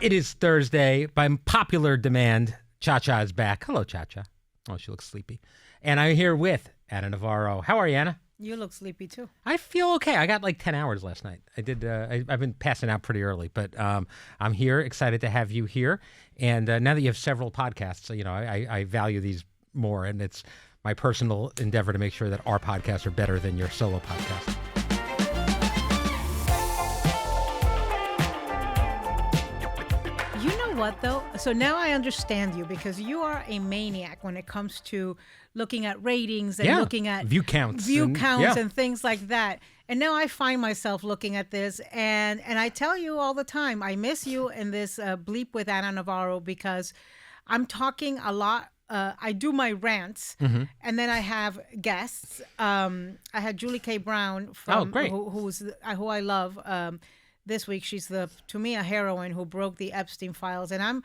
It is Thursday. By popular demand, Cha-Cha is back. Hello, Cha-Cha. Oh, she looks sleepy. And I'm here with Anna Navarro. How are you, Anna? You look sleepy, too. I feel okay. I got like 10 hours last night. I did. I've been passing out pretty early, but I'm here, excited to have you here. And now that you have several podcasts, you know, I value these more, and it's my personal endeavor to make sure that our podcasts are better than your solo podcast. What though? So now I understand you, because you are a maniac when it comes to looking at ratings and looking at view counts and things like that. And now I find myself looking at this, and I tell you all the time, I miss you in this Bleep with Anna Navarro, because I'm talking a lot. I do my rants, and then I have guests. I had Julie K. Brown from who I love. This week, she's to me, a heroine who broke the Epstein files. And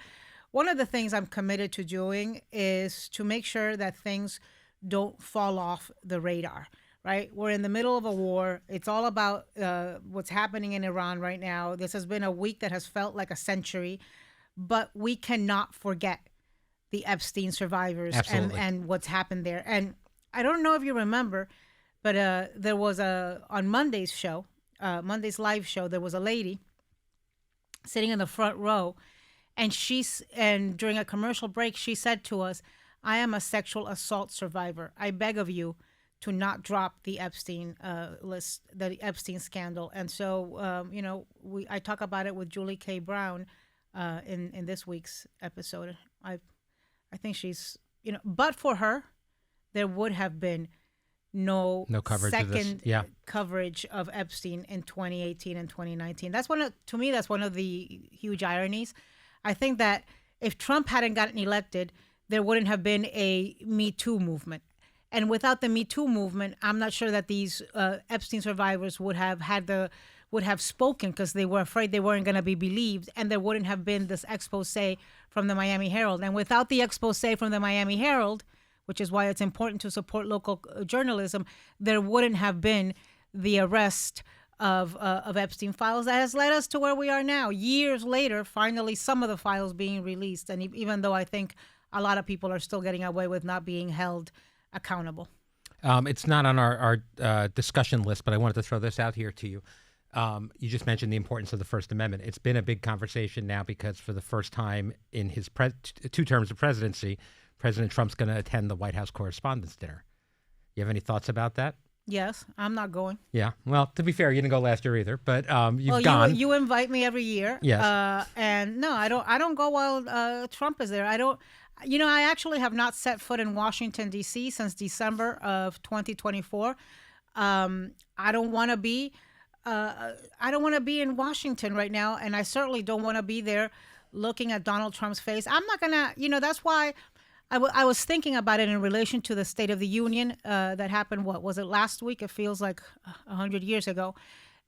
one of the things I'm committed to doing is to make sure that things don't fall off the radar, right? We're in the middle of a war. It's all about what's happening in Iran right now. This has been a week that has felt like a century, but we cannot forget the Epstein survivors and what's happened there. And I don't know if you remember, but there was on Monday's show, Monday's live show, there was a lady sitting in the front row, and during a commercial break, she said to us, "I am a sexual assault survivor. I beg of you to not drop the Epstein list, the Epstein scandal." And so, I talk about it with Julie K. Brown in this week's episode. I think she's, but for her, there would have been no coverage coverage of Epstein in 2018 and 2019. That's to me, that's one of the huge ironies. I think that if Trump hadn't gotten elected, there wouldn't have been a MeToo movement. And without the MeToo movement, I'm not sure that these Epstein survivors would have spoken, because they were afraid they weren't going to be believed, and there wouldn't have been this expose from the Miami Herald. And without the expose from the Miami Herald, which is why it's important to support local journalism, there wouldn't have been the arrest of Epstein files that has led us to where we are now. Years later, finally, some of the files being released. And even though I think a lot of people are still getting away with not being held accountable. It's not on our discussion list, but I wanted to throw this out here to you. You just mentioned the importance of the First Amendment. It's been a big conversation now, because for the first time in his 2 terms of presidency, President Trump's going to attend the White House Correspondents Dinner. You have any thoughts about that? Yes, I'm not going. Yeah. Well, to be fair, you didn't go last year either, but you've gone. You invite me every year. Yes. And no, I don't go while Trump is there. I don't. I actually have not set foot in Washington, D.C. since December of 2024. I don't want to be. I don't want to be in Washington right now, and I certainly don't want to be there looking at Donald Trump's face. I'm not gonna. That's why. I was thinking about it in relation to the State of the Union that happened, what was it, last week? It feels like 100 years ago.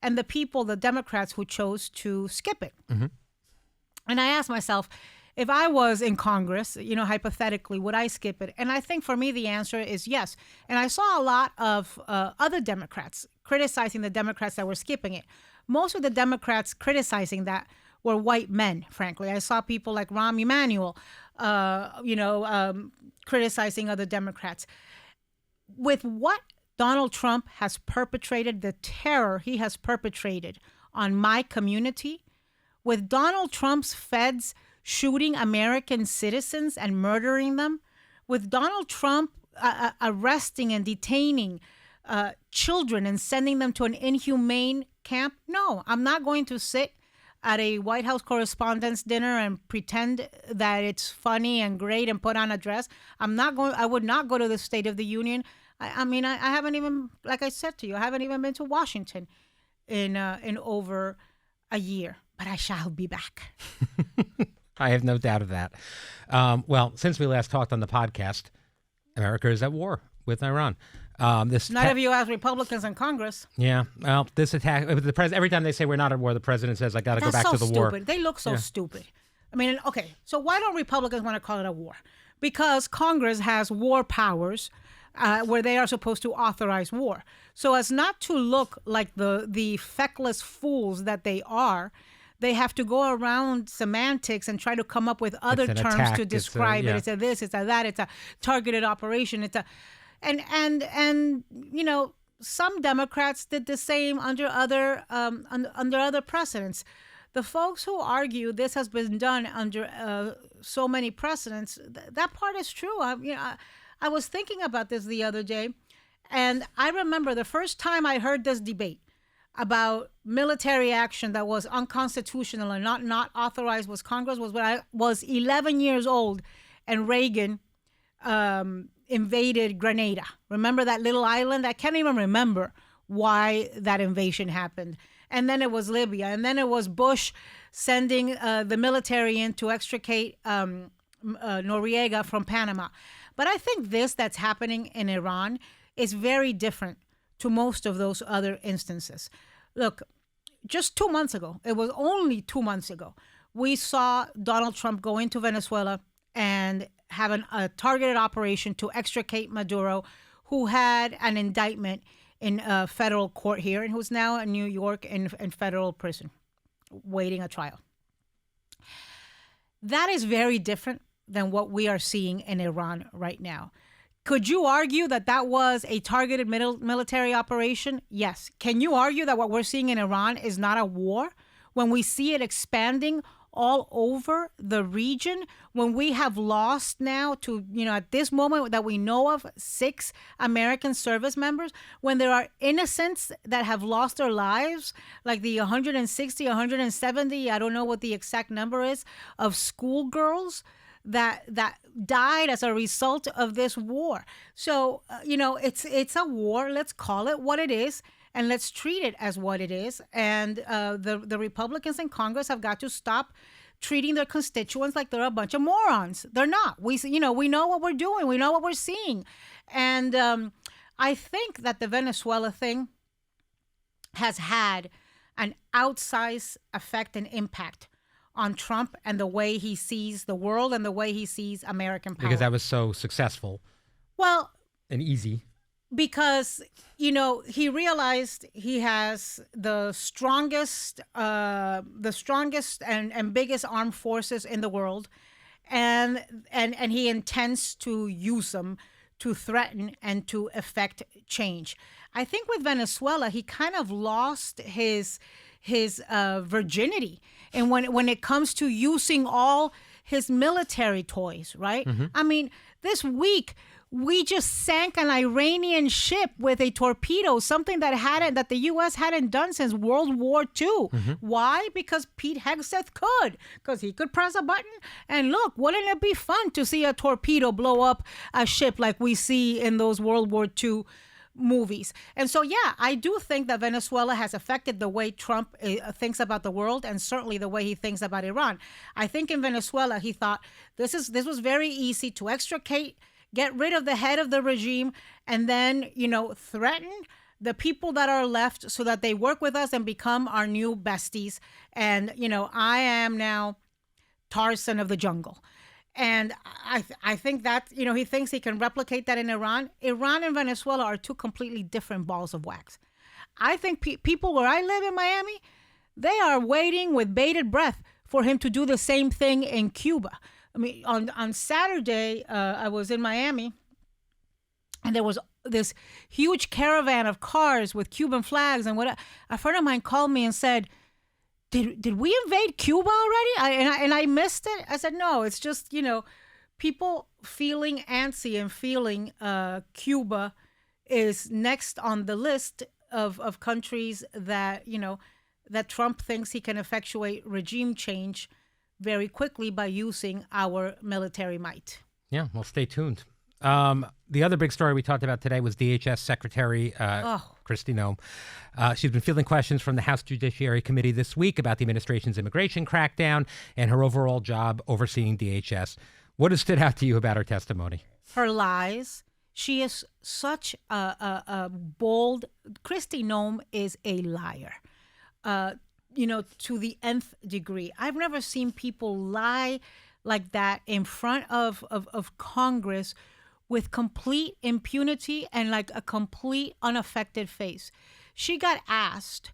And the Democrats who chose to skip it. Mm-hmm. And I asked myself, if I was in Congress, hypothetically, would I skip it? And I think for me, the answer is yes. And I saw a lot of other Democrats criticizing the Democrats that were skipping it. Most of the Democrats criticizing that were white men, frankly. I saw people like Rahm Emanuel, criticizing other Democrats. With what Donald Trump has perpetrated, the terror he has perpetrated on my community, with Donald Trump's feds shooting American citizens and murdering them, with Donald Trump arresting and detaining children and sending them to an inhumane camp, no, I'm not going to sit at a White House Correspondents Dinner and pretend that it's funny and great and put on a dress. I would not go to the State of the Union. I haven't even, like I said to you, I haven't even been to Washington in over a year, but I shall be back. I have no doubt of that. Well, since we last talked on the podcast, America is at war with Iran. Not if you ask Republicans in Congress. Yeah. Well, this attack, every time they say we're not at war, the president says, I got to go back to the war. They look so stupid. I mean, okay, so why don't Republicans want to call it a war? Because Congress has war powers where they are supposed to authorize war. So as not to look like the feckless fools that they are, they have to go around semantics and try to come up with other It's an terms attack. to It's a- describe yeah. it. It's a this, it's a that, it's a targeted operation. It's a, and some Democrats did the same under other precedents. The folks who argue this has been done under so many precedents, that part is true. I was thinking about this the other day, and I remember the first time I heard this debate about military action that was unconstitutional and not authorized was Congress was when I was 11 years old, and Reagan invaded Grenada. Remember that little island? I can't even remember why that invasion happened. And then it was Libya. And then it was Bush sending the military in to extricate Noriega from Panama. But I think that's happening in Iran is very different to most of those other instances. Look, just 2 months ago, it was only 2 months ago, we saw Donald Trump go into Venezuela and have a targeted operation to extricate Maduro, who had an indictment in a federal court here and who's now in New York in federal prison, waiting a trial. That is very different than what we are seeing in Iran right now. Could you argue that was a targeted military operation? Yes. Can you argue that what we're seeing in Iran is not a war when we see it expanding all over the region, when we have lost now to, at this moment that we know of, 6 American service members, when there are innocents that have lost their lives, like the 160, 170, I don't know what the exact number is, of schoolgirls that died as a result of this war. So, it's a war. Let's call it what it is. And let's treat it as what it is. And the Republicans in Congress have got to stop treating their constituents like they're a bunch of morons. They're not. We know what we're doing. We know what we're seeing. And I think that the Venezuela thing has had an outsized effect and impact on Trump and the way he sees the world and the way he sees American power. Because that was so successful. Well, and easy. Because, he realized he has the strongest and biggest armed forces in the world, and he intends to use them to threaten and to effect change. I think with Venezuela, he kind of lost his virginity, and when it comes to using all his military toys, right? Mm-hmm. I mean, this week we just sank an Iranian ship with a torpedo, something that the U.S. hadn't done since World War II. Mm-hmm. Why? Because Pete Hegseth could. Because he could press a button. And look, wouldn't it be fun to see a torpedo blow up a ship like we see in those World War II movies? And so, yeah, I do think that Venezuela has affected the way Trump thinks about the world, and certainly the way he thinks about Iran. I think in Venezuela, he thought this was very easy to extricate, get rid of the head of the regime, and then, threaten the people that are left so that they work with us and become our new besties. And, I am now Tarzan of the jungle. And I think that, he thinks he can replicate that in Iran. Iran and Venezuela are 2 completely different balls of wax. I think people where I live in Miami, they are waiting with bated breath for him to do the same thing in Cuba. I mean, on Saturday, I was in Miami, and there was this huge caravan of cars with Cuban flags. And a friend of mine called me and said, Did we invade Cuba already? And I missed it. I said, no, it's just, people feeling antsy and feeling Cuba is next on the list of countries that, that Trump thinks he can effectuate regime change very quickly by using our military might. Yeah, well, stay tuned. The other big story we talked about today was DHS Secretary Kristi Noem. She's been fielding questions from the House Judiciary Committee this week about the administration's immigration crackdown and her overall job overseeing DHS. What has stood out to you about her testimony? Her lies. She is such a bold... Kristi Noem is a liar. To the nth degree. I've never seen people lie like that in front of Congress with complete impunity and like a complete unaffected face. She got asked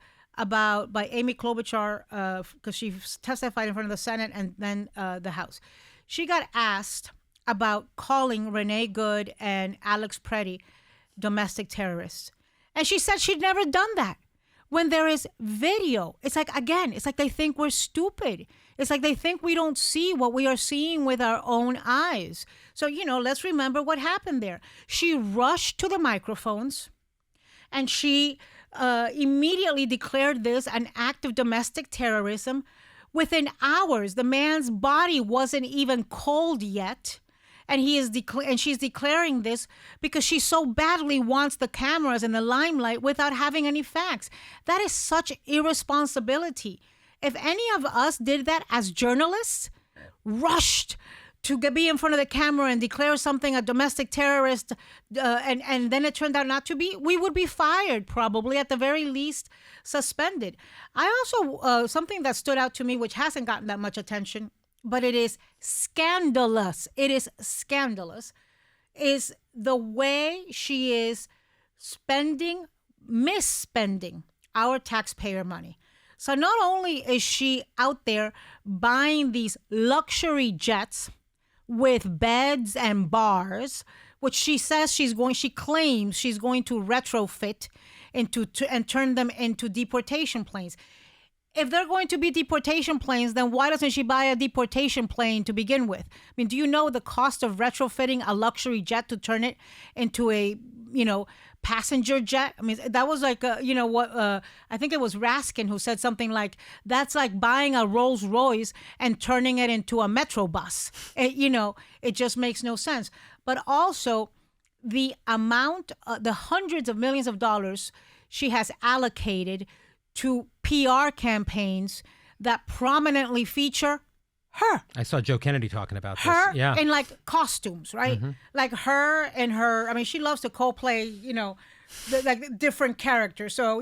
by Amy Klobuchar, because she testified in front of the Senate and then the House. She got asked about calling Renee Good and Alex Preddy domestic terrorists. And she said she'd never done that. When there is video, it's like they think we're stupid. It's like they think we don't see what we are seeing with our own eyes. So, let's remember what happened there. She rushed to the microphones and she immediately declared this an act of domestic terrorism. Within hours, the man's body wasn't even cold yet. And she's declaring this because she so badly wants the cameras and the limelight without having any facts. That is such irresponsibility. If any of us did that as journalists, rushed to be in front of the camera and declare something a domestic terrorist, and then it turned out not to be, we would be fired, probably, at the very least suspended. I also, something that stood out to me, which hasn't gotten that much attention, but it is scandalous. It is scandalous, is the way she is misspending our taxpayer money. So not only is she out there buying these luxury jets with beds and bars, which she claims she's going to retrofit and turn them into deportation planes. If they're going to be deportation planes, then why doesn't she buy a deportation plane to begin with? I mean, do you know the cost of retrofitting a luxury jet to turn it into a, passenger jet? I mean, that was like, I think it was Raskin who said something like, that's like buying a Rolls Royce and turning it into a Metro bus. It just makes no sense. But also the amount, the hundreds of millions of dollars she has allocated to PR campaigns that prominently feature her. I saw Joe Kennedy talking about this. Her Yeah. in like costumes, right? Mm-hmm. Like her and her, I mean, she loves to co-play, like different characters. So,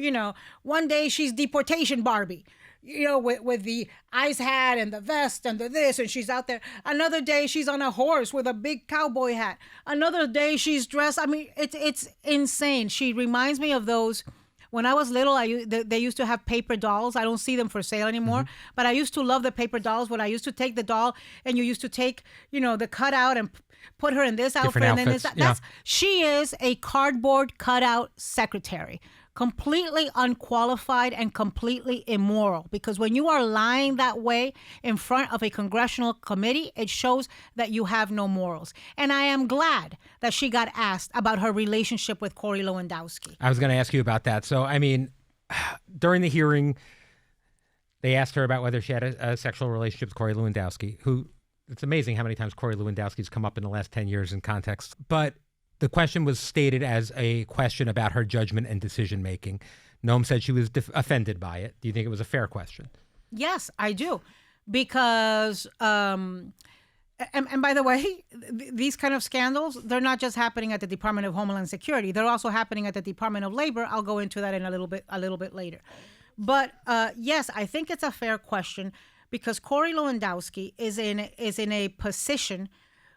one day she's deportation Barbie, with the ice hat and the vest and the this, and she's out there. Another day she's on a horse with a big cowboy hat. Another day she's dressed. I mean, it's insane. She reminds me of those. When I was little, they used to have paper dolls. I don't see them for sale anymore. Mm-hmm. But I used to love the paper dolls when I used to take the doll and you used to take, the cutout and put her in this outfit. And then this. She is a cardboard cutout secretary. Completely unqualified and completely immoral. Because when you are lying that way in front of a congressional committee, it shows that you have no morals. And I am glad that she got asked about her relationship with Corey Lewandowski. I was going to ask you about that. So, I mean, during the hearing, they asked her about whether she had a sexual relationship with Corey Lewandowski, who, it's amazing how many times Corey Lewandowski's come up in the last 10 years in context. But the question was stated as a question about her judgment and decision-making. Noem said she was offended by it. Do you think it was a fair question? Yes, I do. Because, and by the way, these kind of scandals, they're not just happening at the Department of Homeland Security. They're also happening at the Department of Labor. I'll go into that in a little bit later. But yes, I think it's a fair question because Corey Lewandowski is in a position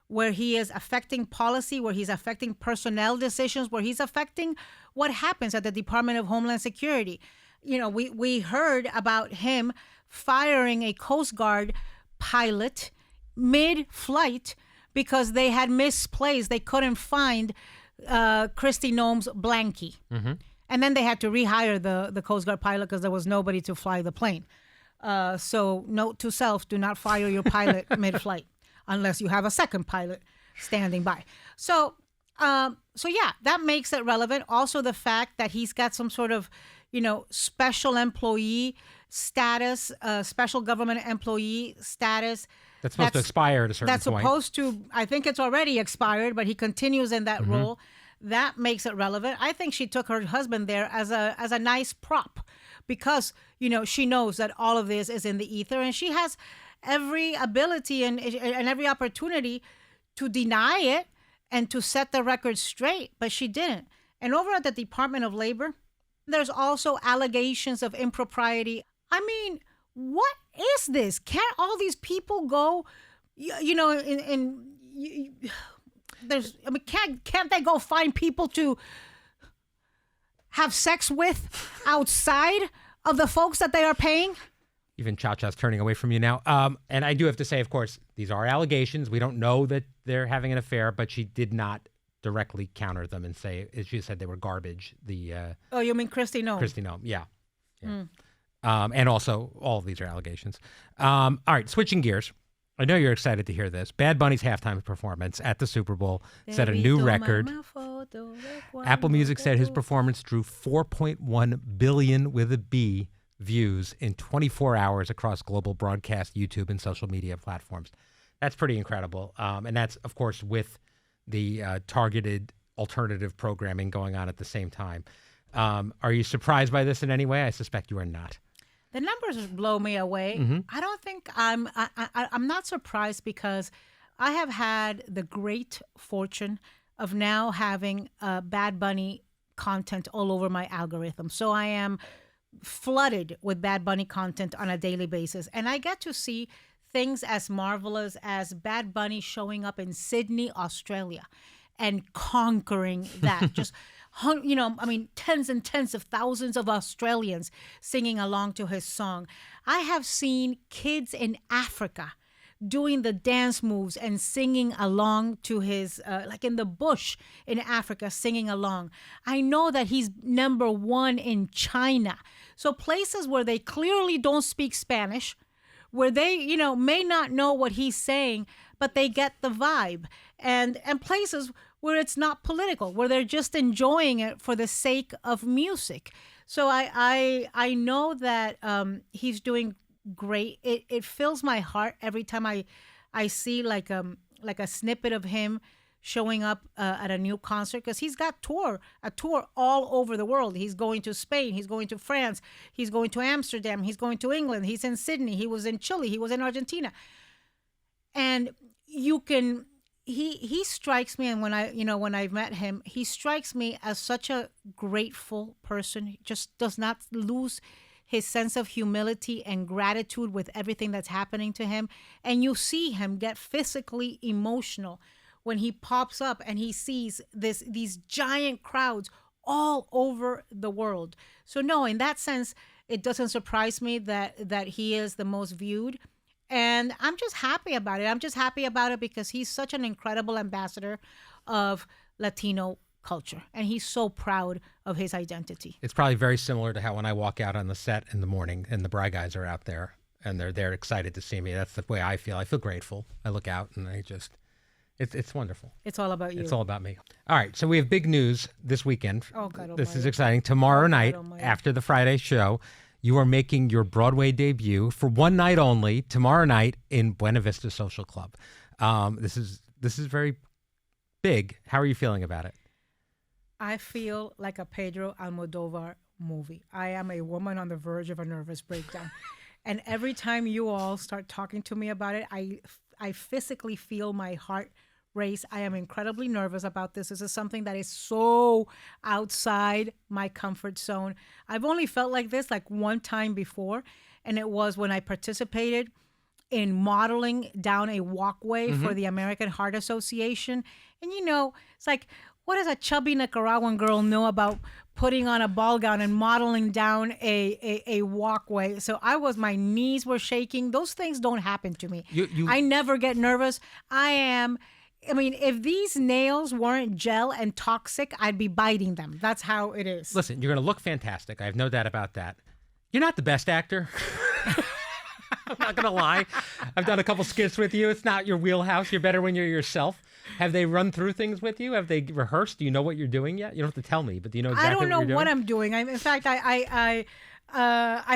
where he is affecting policy, where he's affecting personnel decisions, where he's affecting what happens at the Department of Homeland Security. We heard about him firing a Coast Guard pilot mid-flight because they had misplaced. They couldn't find Kristi Noem's blankie. Mm-hmm. And then they had to rehire the Coast Guard pilot because there was nobody to fly the plane. So note to self, do not fire your pilot mid-flight unless you have a second pilot standing by. So yeah, that makes it relevant. Also, the fact that he's got some sort of, special employee status, special government employee status. That's supposed to expire at a certain point. That's supposed to, I think it's already expired, but he continues in that role. That makes it relevant. I think she took her husband there as a nice prop because, she knows that all of this is in the ether and she has every ability and every opportunity to deny it and to set the record straight, but she didn't. And over at the Department of Labor, there's also allegations of impropriety. I mean, what is this? Can't all these people go, can't they go find people to have sex with outside of the folks that they are paying? Even Cha-Cha's turning away from you now. And I do have to say, of course, these are allegations. We don't know that they're having an affair, but she did not directly counter them and say, as she said, they were garbage. Oh, you mean Kristi Noem? Kristi Noem, yeah. And also, all of these are allegations. All right, switching gears. I know you're excited to hear this. Bad Bunny's halftime performance at the Super Bowl set a new record. Apple Music said his performance drew 4.1 billion with a B views in 24 hours across global broadcast, YouTube, and social media platforms. That's pretty incredible. And that's, of course, with the targeted alternative programming going on at the same time. Are you surprised by this in any way? I suspect you are not. The numbers blow me away. Mm-hmm. I don't think I'm not surprised because I have had the great fortune of now having Bad Bunny content all over my algorithm. So I am flooded with Bad Bunny content on a daily basis. And I get to see things as marvelous as Bad Bunny showing up in Sydney, Australia, and conquering that. Just, tens and tens of thousands of Australians singing along to his song. I have seen kids in Africa doing the dance moves and singing along to his, like in the bush in Africa, singing along. I know that he's number one in China. So places where they clearly don't speak Spanish, where they, may not know what he's saying, but they get the vibe. And places where it's not political, where they're just enjoying it for the sake of music. So I know that he's doing great. It fills my heart every time I see like a snippet of him showing up at a new concert, because he's got a tour all over the world. He's going to Spain, he's going to France, he's going to Amsterdam, he's going to England, he's in Sydney, he was in Chile, he was in Argentina. And he strikes me, and when I've met him, he strikes me as such a grateful person. He just does not lose his sense of humility and gratitude with everything that's happening to him. And you see him get physically emotional when he pops up and he sees these giant crowds all over the world. So no, in that sense, it doesn't surprise me that he is the most viewed. And I'm just happy about it. I'm just happy about it because he's such an incredible ambassador of Latino culture. And he's so proud of his identity. It's probably very similar to how when I walk out on the set in the morning and the Bry guys are out there and they're excited to see me. That's the way I feel. I feel grateful. I look out and it's wonderful. It's all about you. It's all about me. All right. So we have big news this weekend. Oh, God almighty. This is exciting. Tomorrow night, after the Friday show, you are making your Broadway debut for one night only, tomorrow night in Buena Vista Social Club. This is very big. How are you feeling about it? I feel like a Pedro Almodovar movie. I am a woman on the verge of a nervous breakdown. And every time you all start talking to me about it, I physically feel my heart race. I am incredibly nervous about this. This is something that is so outside my comfort zone. I've only felt like this like one time before, and it was when I participated in modeling down a walkway for the American Heart Association. And it's like, what does a chubby Nicaraguan girl know about putting on a ball gown and modeling down a walkway? So my knees were shaking. Those things don't happen to me. I never get nervous. If these nails weren't gel and toxic, I'd be biting them. That's how it is. Listen, you're going to look fantastic. I have no doubt about that. You're not the best actor. I'm not going to lie. I've done a couple skits with you. It's not your wheelhouse. You're better when you're yourself. Have they run through things with you? Have they rehearsed? Do you know what you're doing yet? You don't have to tell me, but do you know exactly what you're doing? I don't know what I'm doing. In fact, I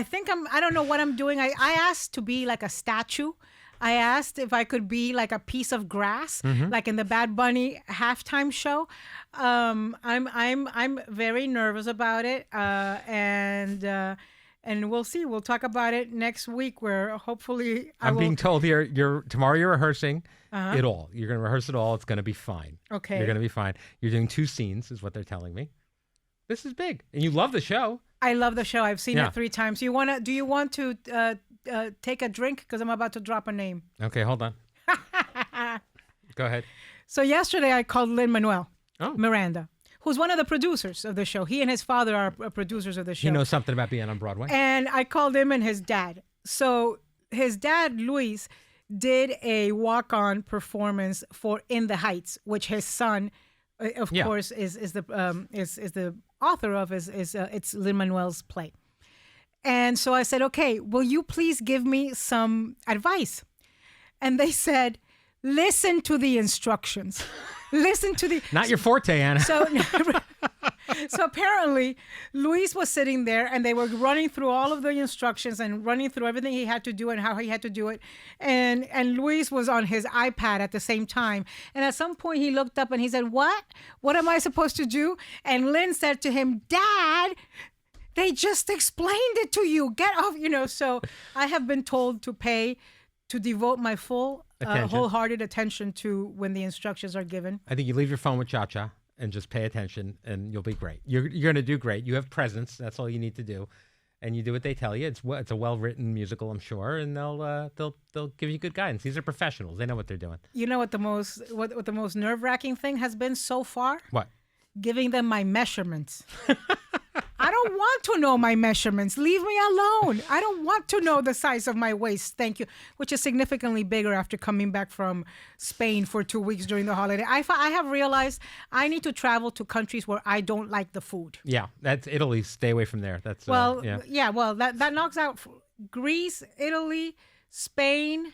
think I don't know what I'm doing. I asked to be like a statue. I asked if I could be like a piece of grass, like in the Bad Bunny halftime show. I'm very nervous about it, and we'll see. We'll talk about it next week, where hopefully I'm being told you're tomorrow you're rehearsing it all. You're going to rehearse it all. It's going to be fine. Okay. You're going to be fine. You're doing 2 scenes, is what they're telling me. This is big, and you love the show. I love the show. I've seen it 3 times. Do you want to take a drink? Because I'm about to drop a name. Okay, hold on. Go ahead. So yesterday I called Lin Manuel Miranda, who's one of the producers of the show. He and his father are producers of the show. He knows something about being on Broadway. And I called him and his dad. So his dad, Luis, did a walk-on performance for In the Heights, which his son, of course, is the author of. It's Lin Manuel's play. And so I said, okay, will you please give me some advice? And they said, listen to the instructions. Listen to the... Not your forte, Anna. So apparently, Luis was sitting there and they were running through all of the instructions and running through everything he had to do and how he had to do it. And Luis was on his iPad at the same time. And at some point, he looked up and he said, what? What am I supposed to do? And Lin said to him, Dad, they just explained it to you. Get off, So I have been told to devote my full, wholehearted attention to when the instructions are given. I think you leave your phone with Cha-Cha and just pay attention, and you'll be great. You're going to do great. You have presence. That's all you need to do, and you do what they tell you. It's a well-written musical, I'm sure, and they'll give you good guidance. These are professionals. They know what they're doing. You know what the most nerve-wracking thing has been so far? What? Giving them my measurements. I don't want to know my measurements. Leave me alone. I don't want to know the size of my waist. Thank you. Which is significantly bigger after coming back from Spain for 2 weeks during the holiday. I have realized I need to travel to countries where I don't like the food. Yeah, that's Italy. Stay away from there. That's Well, that knocks out Greece, Italy, Spain.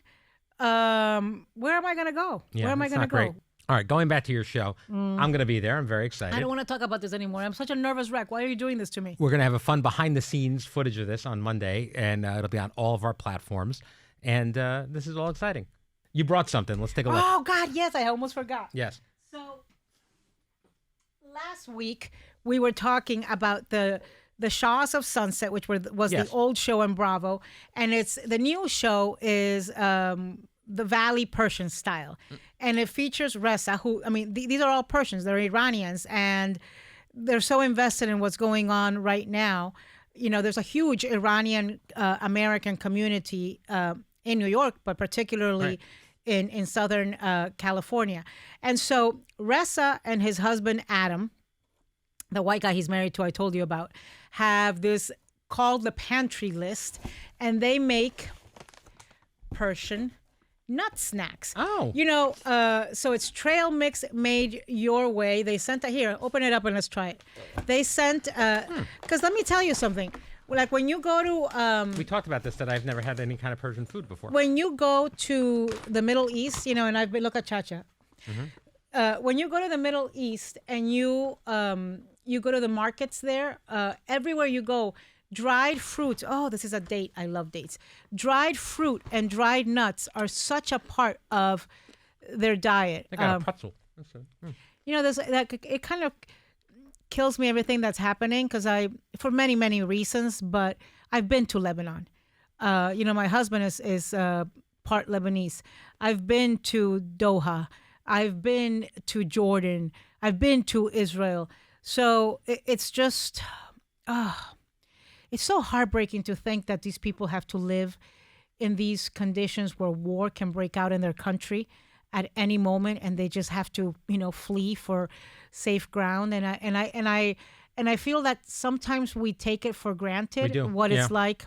Where am I going to go? Yeah, where am I going to go? Great. All right, going back to your show, I'm going to be there. I'm very excited. I don't want to talk about this anymore. I'm such a nervous wreck. Why are you doing this to me? We're going to have a fun behind-the-scenes footage of this on Monday, and it'll be on all of our platforms. And this is all exciting. You brought something. Let's take a look. Oh, God, yes. I almost forgot. Yes. So last week, we were talking about the Shaws of Sunset, which was the old show on Bravo. And the new show is... the Valley Persian style. And it features Reza, who, these are all Persians. They're Iranians. And they're so invested in what's going on right now. There's a huge Iranian American community in New York, but particularly in Southern California. And so Reza and his husband, Adam, the white guy he's married to, I told you about, have this called the Pantry List. And they make Persian nut snacks. Oh. So it's trail mix made your way. They sent it here. Open it up and let's try it. They sent, because let me tell you something. Like when you go to... we talked about this, that I've never had any kind of Persian food before. When you go to the Middle East, and look at Cha-Cha. Mm-hmm. When you go to the Middle East and you go to the markets there, everywhere you go, dried fruits. Oh, this is a date. I love dates. Dried fruit and dried nuts are such a part of their diet. They got a pretzel. It kind of kills me everything that's happening because for many, many reasons, but I've been to Lebanon. My husband is part Lebanese. I've been to Doha. I've been to Jordan. I've been to Israel. So it's just... It's so heartbreaking to think that these people have to live in these conditions where war can break out in their country at any moment, and they just have to, flee for safe ground. And I feel that sometimes we take it for granted what it's like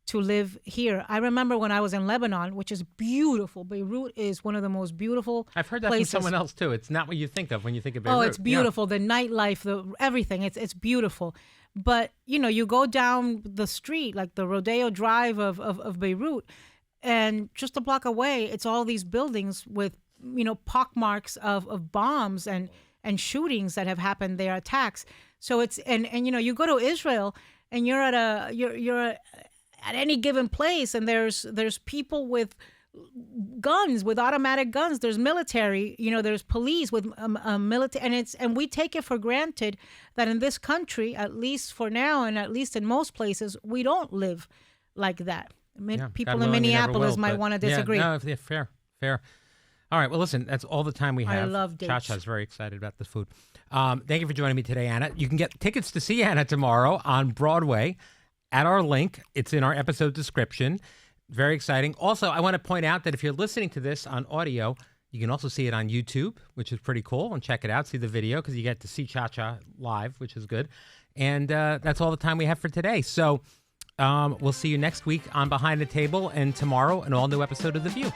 to live here. I remember when I was in Lebanon, which is beautiful. Beirut is one of the most beautiful I've heard that places. from someone else too. It's not what you think of when you think of Beirut. Oh, it's beautiful. The nightlife, everything. It's beautiful. But, you go down the street, like the Rodeo Drive of Beirut, and just a block away, it's all these buildings with, pockmarks of bombs and shootings that have happened there, attacks. So it's, and you go to Israel and you're at any given place and there's people with guns, with automatic guns. There's military, there's police with military, and we take it for granted that in this country, at least for now, and at least in most places, we don't live like that. People in Minneapolis might want to disagree. Yeah, fair. All right, well, listen, that's all the time we have. I love dates. Cha-Cha's very excited about the food. Thank you for joining me today, Anna. You can get tickets to see Anna tomorrow on Broadway at our link. It's in our episode description. Very exciting. Also, I want to point out that if you're listening to this on audio, You can also see it on YouTube, which is pretty cool, and check it out. See the video because you get to see Cha-Cha live, which is good. And that's all the time we have for today. So we'll see you next week on Behind the Table, and tomorrow an all-new episode of The View.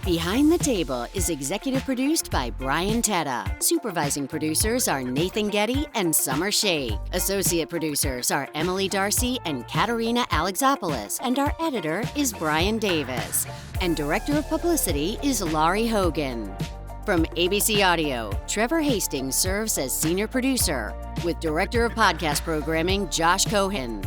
Behind the Table is executive produced by Brian Teta. Supervising producers are Nathan Getty and Summer Shea. Associate producers are Emily Darcy and Katerina Alexopoulos. And our editor is Brian Davis. And director of publicity is Laurie Hogan. From ABC Audio, Trevor Hastings serves as senior producer, with director of podcast programming Josh Cohen.